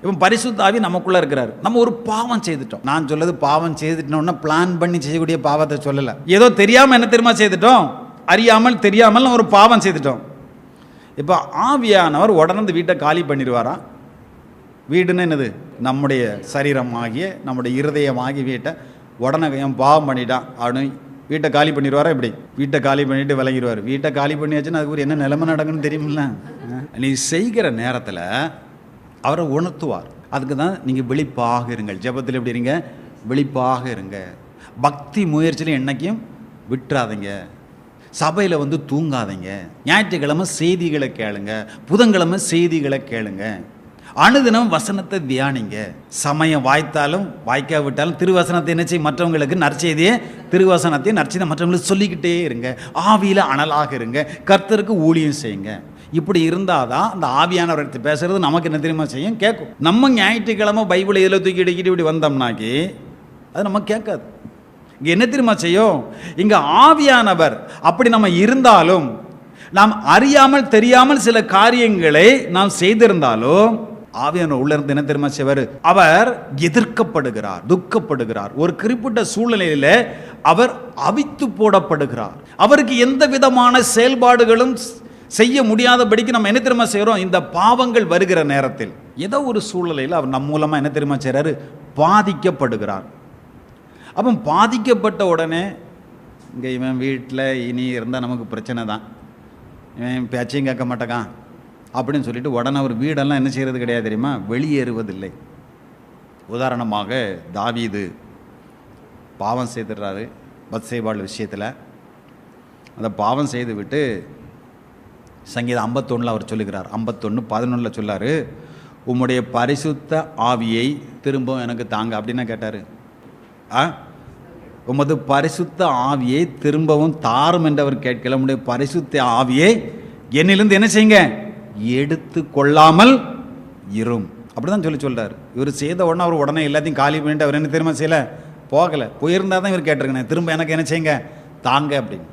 இப்போ பரிசுத்த ஆவி நமக்குள்ளே இருக்கிறார். நம்ம ஒரு பாவம் செய்துட்டோம். நான் சொல்லது பாவம் செய்துட்டோம்னா பிளான் பண்ணி செய்யக்கூடிய பாவத்தை சொல்லலை. ஏதோ தெரியாமல் என்ன தெரியுமா செய்துட்டோம், அறியாமல் தெரியாமல் ஒரு பாவம் செய்துட்டோம். இப்போ ஆவியானவர் உடனே வீட்டை காலி பண்ணிடுவாராம். வீடுன்னு என்னது, நம்முடைய சரீரமாகிய நம்முடைய இருதயமாகிய வீட்டை உடனே என் பாவம் பண்ணிட்டான் அப்படின்னு வீட்டை காலி பண்ணிடுவாரா? இப்படி வீட்டை காலி பண்ணிட்டு விலகிடுவார். வீட்டை காலி பண்ணியாச்சுன்னா அதுக்கு ஒரு என்ன நிலைமை நடக்குன்னு தெரியுமில்ல. நீ செய்கிற நேரத்தில் அவரை உணர்த்துவார். அதுக்கு தான் நீங்கள் விழிப்பாக இருங்கள். ஜெபத்தில் எப்படி இருங்க? விழிப்பாக இருங்க. பக்தி முயற்சியில் என்னைக்கும் விட்டுறாதீங்க. சபையில் தூங்காதீங்க. ஞாயிற்றுக்கிழமை செய்திகளை கேளுங்க, புதன்கிழமை செய்திகளை கேளுங்க. அனுதினம் வசனத்தை தியானிங்க. சமயம் வாய்த்தாலும் வாய்க்காவிட்டாலும் திருவசனத்தை என்ன செய்ய, மற்றவங்களுக்கு நற்செய்தியை திருவசனத்தை நற்செய்தியை மற்றவங்களுக்கு சொல்லிக்கிட்டே இருங்க. ஆவியில் அனலாக இருங்க. கர்த்தருக்கு ஊழியம் செய்யுங்க. இப்படி இருந்தால் தான் அந்த ஆவியானவர் பேசுறது நமக்கு என்ன தெரியுமா செய்யும், கேட்கும். நம்ம ஞாயிற்றுக்கிழமை பைபிளை இதில் தூக்கிட்டு இப்படி வந்தோம்னாக்கி அது நம்ம கேட்காது. இங்கே என்ன தெரியுமா செய்யும், இங்கே ஆவியானவர் அப்படி நம்ம இருந்தாலும் நாம் அறியாமல் தெரியாமல் சில காரியங்களை நாம் செய்திருந்தாலும் ஆவியானவர் உள்ள இருந்து என்ன தெரியுமா செய்வார், அவர் எதிர்க்கப்படுகிறார், துக்கப்படுகிறார். ஒரு குறிப்பிட்ட சூழ்நிலையில அவர் அவித்து போடப்படுகிறார். அவருக்கு எந்த விதமான செயல்பாடுகளும் செய்ய முடியாதபடிக்கு நம்ம என்ன தெரியுமா செய்கிறோம், இந்த பாவங்கள் வருகிற நேரத்தில் ஏதோ ஒரு சூழ்நிலையில் அவர் நம் மூலமாக என்ன தெரியுமா செய்கிறாரு, பாதிக்கப்படுகிறார். அப்போ பாதிக்கப்பட்ட உடனே இங்கே இவன் வீட்டில் இனி இருந்தால் நமக்கு பிரச்சனை தான், இவன் பேச்சையும் கேட்க மாட்டேக்கான் அப்படின்னு சொல்லிட்டு உடனே அவர் வீடெல்லாம் என்ன செய்கிறது கிடையாது தெரியுமா, வெளியேறுவதில்லை. உதாரணமாக தாவீது பாவம் செய்துடுறாரு பத்சேபாள் விஷயத்தில். அந்த பாவம் செய்து விட்டு சங்கீதம் 51 அவர் சொல்லுகிறார். 51:11 சொல்லார், உம்முடைய பரிசுத்த ஆவியை திரும்பவும் எனக்கு தாங்க அப்படின்னு கேட்டார். உமது பரிசுத்த ஆவியை திரும்பவும் தாரும் என்று அவர் கேட்கல. உம்முடைய பரிசுத்த ஆவியை என்னிலிருந்து என்ன செய்யுங்க, எடுத்து கொள்ளாமல் இரும் அப்படிதான் சொல்றாரு. இவர் செய்த உடனே அவர் உடனே எல்லாத்தையும் காலி பண்ணிட்டு அவர் என்ன தெரியுமா செய்யல, போகலை. போயிருந்தா தான் இவர் கேட்டிருக்கேன், திரும்ப எனக்கு என்ன செய்யுங்க தாங்க அப்படின்னு.